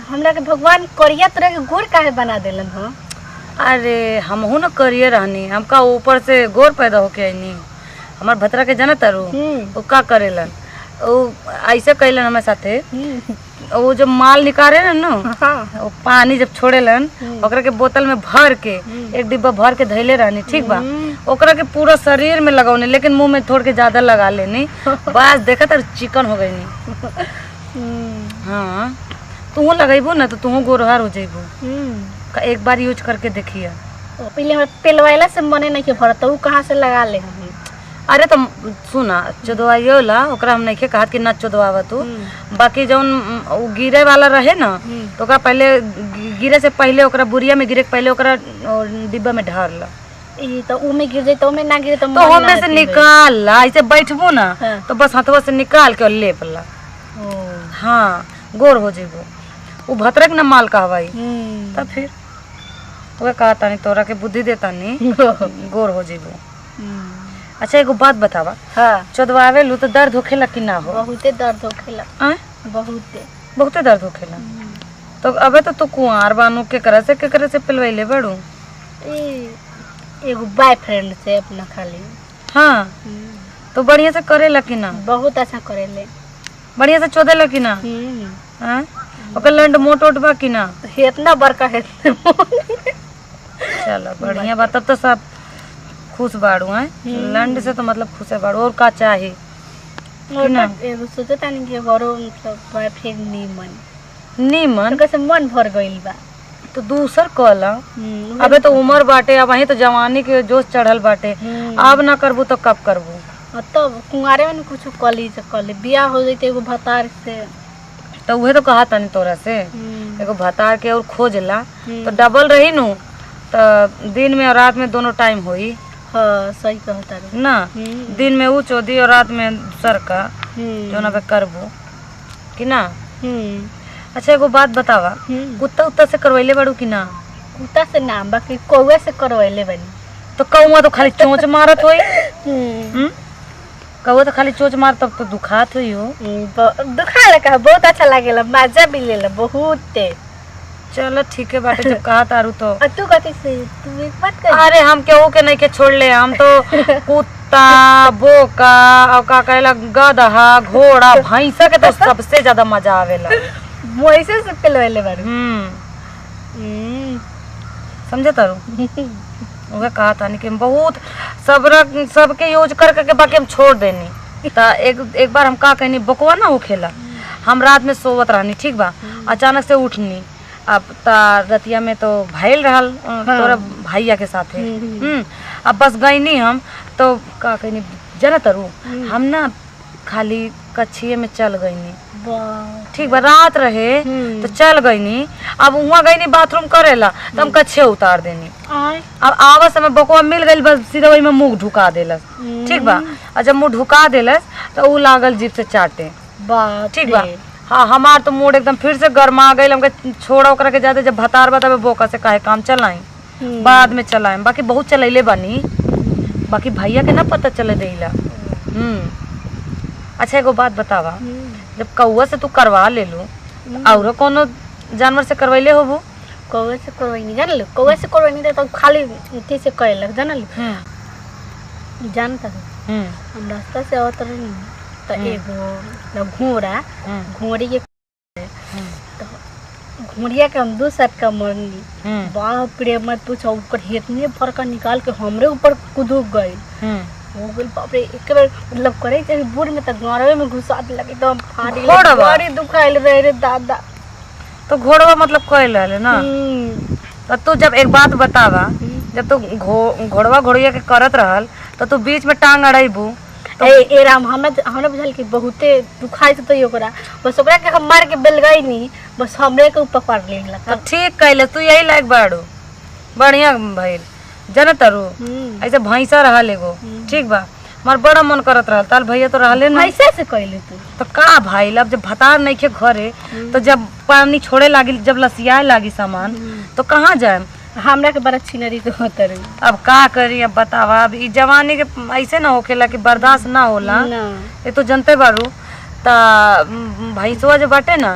हमरा के भगवान करिया तरह के गोर काहे बना देलन हो? अरे हमहू न करिए रहनी, हमका ऊपर से गोर पैदा होके आईनी। हमार भतरा के जाना तारू वो का करेलन, वो ऐसे कैलन हमारे साथे। वो जब माल निकाले ना वो पानी जब छोड़ेलन ओकरा के बोतल में भर के एक डिब्बा भर के धैले रहनी, ठीक बा। ओकरा के पूरा शरीर में लगौने, लेकिन मुंह में थोड़ के ज्यादा लगा लेनी, बस देखा तर चिकन हो गई नी। हाँ तू लगेबू ना तो तू गोरहार हो जेबू। एक बार यूज करके देखिए। पहले हमरा पेलवाइला से मने नहीं के भरत, उ कहां से लगा ले हम? अरे तो सुना चोदवाइयो ला ओकरा हम नहीं कहत कि ना चोदवावा तू, बाकी जौन गिरे वाला रहे ना तो ओकरा पहले गिरे से पहले ओकरा बुरिया में गिरे के पहले ओकरा डिब्बा में ढार ला। ई तो उ में गिर जाए तो में ना गिरे तो हमें से निकाल ला, ऐसे बैठबू ना तो बस हाथवा से निकाल के लेप ला। हाँ गोर हो जेबो। वो भतरक ना माल कहवाई तब फिर वो कहता नहीं तोरा के बुद्धि देता नहीं गोर हो जेबो। अच्छा एगो बात बतावा। हाँ चोदवावे लू तो दर्द होखेला कि ना हो? बहुते दर्द होखेला। बहुते दर्द होखेला। तो अबे तो तू कुंवार बानू के करे से पिलवैले बड़ू? एगो बॉयफ्रेंड से अपना खाली। हाँ तो बढ़िया से करेला कि ना? बहुत अच्छा करेले। बढ़िया से चोदेला कि ना? हां ओकर लंड मोट ओट बा कि ना? इतना बड़का है। चलो बढ़िया बात, तब तो सब खुश बाड़ू हैं। लंड से तो मतलब खुश है बाड़ू। और का चाहे एगो सोचता नहीं कि बड़ो मतलब बॉयफ्रेंड नीमन तो कैसे मन भर गइल बा तो दूसर कहला। अबे तो उम्र बाटे, अब वही तो जवानी के जोश चढ़ल बाटे, अब ना करबू तो कब करबू? तब कुंवारे में कुछ कली से कली बियाह हो जैते एगो भतार से। तो उहे तो कहा तनी तोरा से एगो भतार के और खोजला तो डबल रही नु, तो दिन में और रात में दोनों टाइम होई। हाँ सही कहता रे ना, दिन में ऊ चोदी और रात में दूसर का जो ना पे करबू कि ना। अच्छा एगो बात बतावा, कुत्ता उत्ता से करवैले बाड़ू कि ना? कुत्ता से ना, बाकी कौवा से करवैले बनी। तो कौवा तो खाली चोंच मारत होई। कौवा तो खाली चोंच मार तब तो दुखात हुई हो। दुखा लगा, बहुत अच्छा लागेला, मजा भी लेला बहुत। चलो ठीक है बाटे, जब कहा तारू तो। तू कथी से तू एक बात कर। अरे हम केहू के नहीं के छोड़ ले, हम तो कुत्ता बोका और का कहला गधा घोड़ा भैंसा के तो सबसे ज्यादा मजा आवेला। वैसे से पेलवेले बारू। समझे तारू? उहे कहा था कि बहुत सबके यूज कर करके बाकी हम छोड़ देनी। ता एक बार हम का कहनी बकवा ना होखेला, हम रात में सोवत रहनी, ठीक बा, अचानक से उठनी। अब रतिया में तो भाईल रहल तोरा भैया के साथे। अब बस गईनी हम तो का कहनी जाना तारू, हम ना खाली कछिए में चल गईनी, ठीक बा, रात रहे तो चल गईनी। अब वहाँ गईनी बाथरूम करेला तो हम कछिए उतार देनी। अब आवाज समय बकवा मिल गई, बस सीधा वही में मुंह ढुका देलस, ठीक बा। और जब मुंह ढुका देलस तो उ लागल जीभ से चाटे, ठीक बा। हाँ हमार तो मूड एकदम फिर से गर्मा गई। हमके छोड़ा ओकरा के जाते जब भतार बतावे बोका से काहे काम चलाई, बाद में चलाए, बाकी बहुत चलैले बानी, बाकी भैया के ना पता चले देला। अच्छा एगो बात बतावा, जब कौवा से तू करवा ले लू और कोनो जानवर से करवैले होबू? कौवा से करवैनी जानल, कौवा से करवैनी तो खाली इथे से कहलक जानल। जानता हम रास्ता से आवत रही तो एगो घोड़ा घोड़ी के घोड़िया के हम दो साथ का मरनी। बाप रे मत पूछो, ऊपर इतने फरका निकाल के हमरे ऊपर कूदूक गई। हो गई बाप रे, एक बार मतलब करे चाहिए बुढ़ में तो गौरवे में घुसा दे लगे एकदम फाड़ी बड़ी दुखाइल रहे रे दादा। तो घोड़वा मतलब कहल रहले ना। तो तू जब एक बात बतावा, जब तू घोड़वा घोड़िया के करत रहल तो तू बीच में टांग अड़ाइबू तो ए राम हमरा बुझल कि बहुते दुखाई तो ओकरा, बस ओकरा के हम मार के बेल गई नहीं, बस हमरे के ऊपर पड़ लेला। तो ठीक कहले, तू यही लायक बाड़ू, बढ़िया भइल। जाना तारू ऐसे भैंसा रहल एगो, ठीक बा, हमार बड़ा मन करत रहल, ताल भैया तो रहले ना। ऐसे से कहले तू तो का भाई अब जब भतार नहीं के घरे तो जब पानी छोड़े लागी, जब लसियाए लागी सामान तो कहाँ जाए? हमरा के बड़ा छिनरी तो होता रही। अब का करी, अब बतावा, अब ई जवानी के ऐसे ना होखेला कि बर्दाश्त ना होला। ये तो जनते बारू। ता भैंसवा जो बाटे ना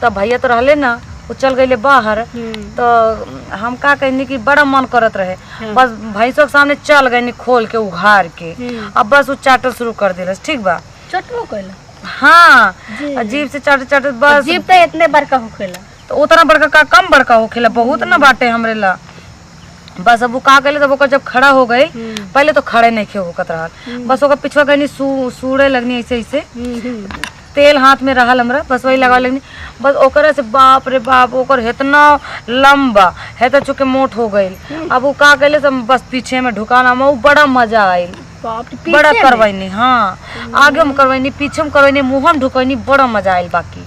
तब भैया तो रहले ना, वो चल गए बाहर। तो हम का कहनी कि बड़ा मन करत रहे, बस भैंसों के सामने चल गए खोल के उघार के, अब बस वो चाटल शुरू कर दिलस। ठीक बा, चटनो कइला। हाँ, अजीब से चाटे चाटे बस। जीभ तो इतने बड़का होखेला, तो उतना बड़का का कम बड़का होखेला, बहुत ना बाटे हमरे ला। बस अब वो का कहले, तब जब खड़ा हो गई, पहले तो खड़े नहीं खे होकत रहल, बस ओकर पिछवा गई सूड़े लगनी ऐसे ऐसे, तेल हाथ में रहल हमरा, बस वही लगा लगनी। बस ओकरे से बाप रे बाप, ओकर इतना लंबा है तो चुके मोट हो गई। अब वो का कहले सब बस पीछे में ढुकाना में, वो बड़ा मजा आयल, बड़ा करवाइनी। हाँ, आगे में करवाइनी, पीछे में करवाइनी, मुँह में ढुकैनी, बड़ा मजा आयल। बाकी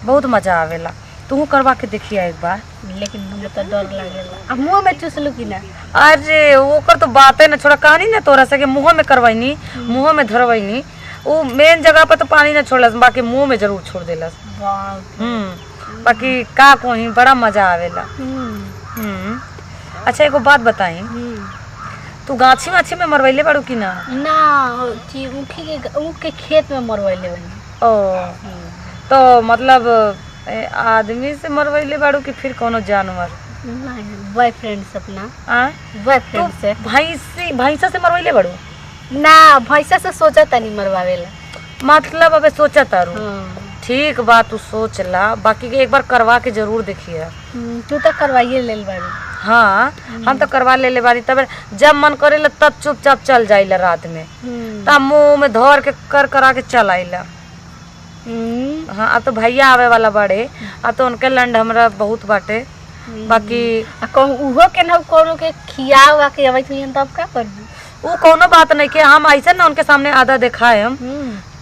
बहुत मजा आवेला, तू करवा के देखिए एक बार। लेकिन मुझे तो डर लागेला, अब मुंह में चूसलू कि ना। अरे ओकर तो बात है ना, छोड़ा कहानी ना तोरा से, मुँह में करवाइनी, मुँह में धरवाइनी, वो मेन जगह पर तो पानी ना छोड़लस, बाकी मुंह में जरूर छोड़ देलस। बाकी का कोही बड़ा मजा आवेला। अच्छा एगो बात बताई, तू गाछी वाछी में मरवैले बाड़ू कि ना? ऊख के खेत में मरवैले बानी। ओ, तो मतलब आदमी से मरवैले बाड़ू कि फिर कोनो जानवर? बॉयफ्रेंड से अपना, बॉयफ्रेंड से। भैंसा से मरवैले बाड़ू ना? भैंसा से सोचा तनी मरवावेला, मतलब अबे सोचा तारू। ठीक बा, तू सोच ला, बाकी के एक बार करवा के जरूर देखिए। तू तो करवाइए ले बाड़ी। हाँ, हम तो करवा ले बारी, तब जब मन करेला तब चुपचाप चल जाइला रात में, तब मुंह में धर के कर करा के चल आइला। हाँ, अब तो भैया आवे वाला बाड़े, अब तो उनके लंड हमरा बहुत बाटे। बाकी उहो के ना कोनो के खियावा के अबै थी तब का करबू? वो कोनो बात नहीं के हम ऐसा ना उनके सामने आधा दिखाए हम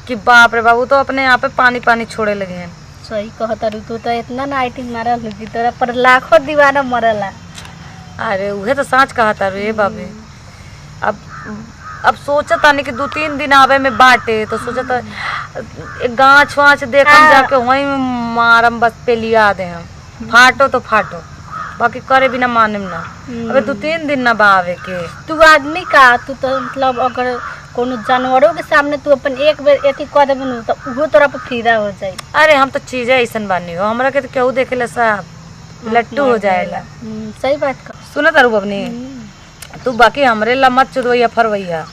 कि बाप रे बाबू तो अपने यहाँ पे पानी पानी छोड़े लगे हैं। सही कहता रू, तू तो इतना ना आइटिंग मारल हो कि तोरा पर लाखों दीवाना मरला। अरे उहे तो सच कहता रू। ए बाबे, अब सोचत आने कि 2-3 दिन आवे में बाटे, तो सोचत एक गाछ वाछ देखम जाके वहीं मारम, बस पे लिया दे हम, फाटो तो फाटो, बाकी करे बिना माने ना। अबे 2-3 दिन ना बावे के। तू आदमी का, तू तो मतलब अगर कोनो जानवरों के सामने तू अपन एक बेर एथी कह देबू तो उहो तोरा पे फिदा हो जाई। अरे हम तो चीजें ऐसन बानी हो, हमरा के तो केहू देखेला सब लट्टू हो जाएला। सही बात का। सुना तारू बबनी, तू बाकी हमरे ला मत चुदवैया फरवैया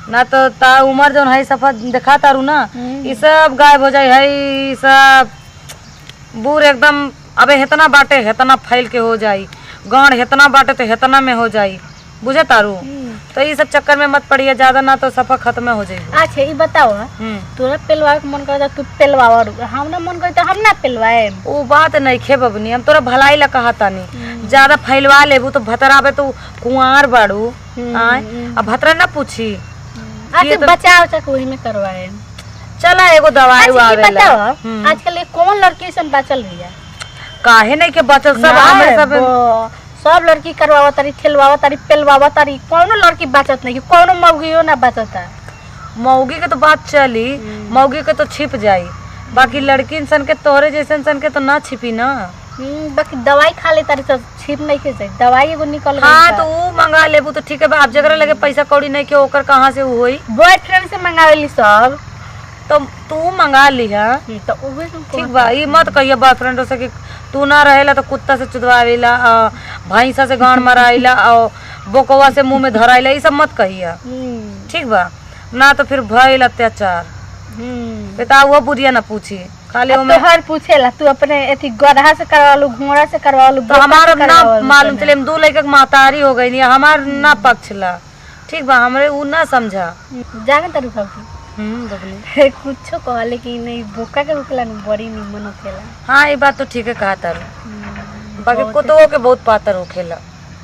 ना, तो ता उमर जौन है सफा देखा तारू ना, ये सब गायब हो जाए है, सब बूढ़ एकदम। अबे हेतना बाटे हेतना फैल के हो जाई, गांड हेतना बाटे तो हेतना में हो जाई, बुझे तारू। तो ये सब चक्कर में मत पड़िए ज्यादा, ना तो सफा खत्म हो जाई। अच्छा ये बताओ, तोरा पेलवा के मन करता तू पेलवावा, हम ना मन करता हम ना पेलवाए। वो बात नहीं खे बबनी, हम तोरा भलाई ला कहा तानी, ज्यादा फैलवा लेबू तो भतराबे तो कुंवार बाड़ू, अब भतरा ना पूछी। अच्छा बचाव तक वही में करवाए। चला एगो दवाई आवेला। आजकल एक कौन लड़की सन बचल रही है? काहे नहीं के बचल, सब हमरे सब लड़की करवावा तारी, खेलवावा तारी, पेलवावा तारी, कौनो लड़की बचत नहीं, कौनो मौगियो ना बचता। मौगी के तो बात चली, मौगी के तो छिप जाई, बाकी लड़की सन के तोहरे जैसन सन के तो ना छिपी ना। बाकी दवाई खा ले तारी तो छिप नहीं के जाई, दवाई एगो निकल गई। हाँ तो वो मंगा लेबू तो ठीक है बा, आप जगह लगे पैसा कौड़ी नहीं के ओकर कहाँ से वो होई? बॉयफ्रेंड से मंगावेली सब, तो तू मंगा लिहा। तो ठीक बा, ये मत कहिए बॉयफ्रेंड से कि तू ना रहेला तो कुत्ता से चुदवावेला, भैंसा से गांड मराइला, और बोकवा से मुंह में धराइला, ये सब मत कहिए। ठीक बा ना, तो फिर भइल अत्याचार। बेटा वो बुढ़िया ना पूछी, खाली तो हर पूछेला तू अपने एथी गधा से करवालू, घोड़ा से करवालू, तो हमारा ना मालूम चले, हम 2 लड़का महतारी हो गई, हमार ना पक्ष ला। ठीक बा, हमरे उ ना समझा जाने तारू बबली कुछो कहले कि नहीं बोका के रुकला न बड़ी निमन होखेला। हाँ ये बात तो ठीक है कहा तारू, बाकी कुत्तों के बहुत पातर होखेला।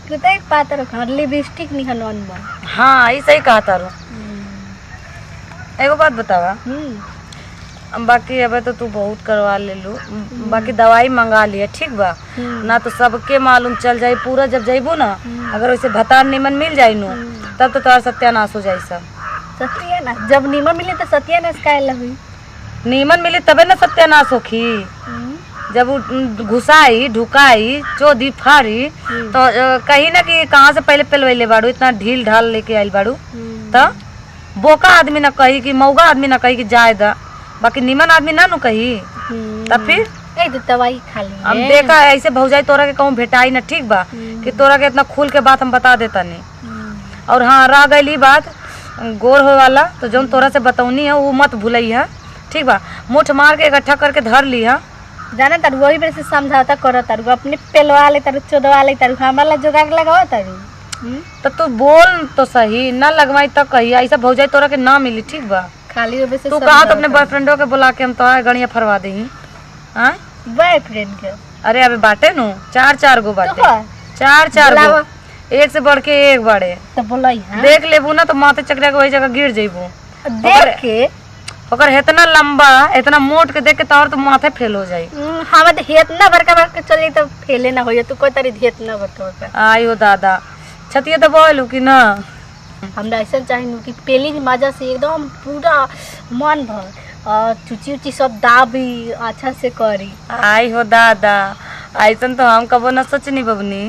कुत्ता एक पातर होखेला, लिपस्टिक निहन अनमन। हाँ ये सही कहा तारू। एगो बात बतावा, बाकी अब तो तू बहुत करवा ले लू, बाकी दवाई मंगा लिया। ठीक बा ना, तो सबके मालूम चल जाई पूरा, जब जाइबू ना, अगर वैसे भतार निमन मिल जाई नु, तब तो तोरा सत्यानाश हो जाई सब। सत्यानाश जब नीमन मिले तो सत्यानाश काहे हुई? नीमन मिली तबे ना सत्यानाश होखी, जब घुसाई ढुकाई चोदी फाड़ी तो कहीं ना कि कहाँ से पहले पेलवैले बाड़ू, इतना ढील ढाल लेके आइल बाड़ू, तो बोका आदमी ना कही कि मौगा आदमी ना कही कि जायदा, बाकी नीमन आदमी ना नु कही, तब फिर ए तो दवाई खा ली हम देखा है ऐसे भौजाई तोरा के कहूँ भेटाई ना, ठीक बा कि तोरा के इतना खुल के बात हम बता देता नहीं। और हाँ रह गई बात गोर हो वाला, तो जो तोरा से बतौनी है वो मत भूलई है, ठीक बा। मुठ मार के इकट्ठा करके धर ली है, जाना तारू वही बेर से समझौता करो तारू, अपने पेलवा ले तारू, चोदवा ले तारू, हमारा जुगाड़ लगाओ तारू। तो तू बोल तो सही, ना लगवाई तब कही ऐसा भौजाई तोरा के ना मिली, ठीक बा। खाली वही से तू कहा तो अपने बॉयफ्रेंडो के बुला के हम तो गणिया फरवा दी। हाँ बॉयफ्रेंड के अरे अबे बाटे नु 4 गो बाटे, तो 4 गो, एक से बढ़ के एक बाड़े। तो बोलाई हां देख लेबू ना तो माथे चकरा के वही जगह गिर जइबू। देख के ओकर इतना लंबा इतना मोट के देख के तोर तो माथे फेल हो जाई। हम तो हेत ना बड़का बड़का चल जाई तो फेले ना होय, तू कोई तारी हेत ना बड़का। आयो दादा छतिया तो बोलू कि ना हमरा ऐसा चाहिए कि पेली मजा से एकदम पूरा मन भर और चुची उची सब दाबी अच्छा से करी। आई हो दादा ऐसा तो हम कबो ना सोचनी बबनी,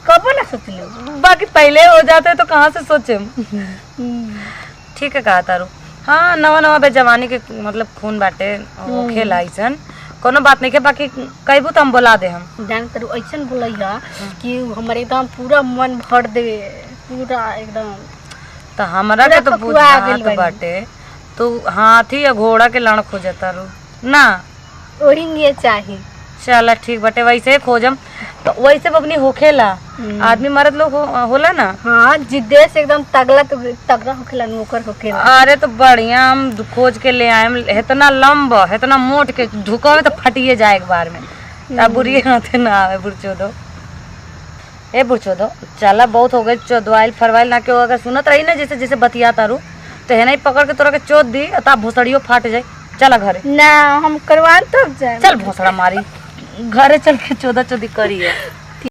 कबो ना सोचलू, बाकी पहले हो जाते तो कहाँ से सोचे। ठीक है कहा तारू। हाँ नवा नवा बे जवानी के मतलब खून बाटे वो खेला ऐसा कोनो बात नहीं के, बाकी कहबू तो हम बोला दे। हम जान तारू ऐसा बोलैया कि हमारे एकदम पूरा मन भर देवे पूरा एकदम। तो हमारा के तो बुझात बाटे तू हाथी या घोड़ा के लड़ खोजता रू ना, वही ये चाहिए। चल ठीक बाटे वैसे खोजम तो वैसे बबनी होखेला आदमी मर्द लोग होला ना। हाँ जिद्दे से एकदम तगड़ा तो तगड़ा होखेला नौकर होखेला। अरे तो बढ़िया हम खोज के ले आए, इतना लंबा इतना मोट के ढुकावे तो फटिए जाए एक बार में, तब बुरी हाथे ना आवे। बुरचो दो ए बुरचो दो चला बहुत हो गए चोदवाइल फरवाइल ना, क्यों अगर सुनत रही ना जैसे जैसे बतिया तारू तो है नहीं पकड़ के तोरा के चोद दी तब भोसड़ियो फाट जाए। चला घरे ना हम करवा तब जाए। चल भोसड़ा मारी घरे चल के चोदा चोदी करी है।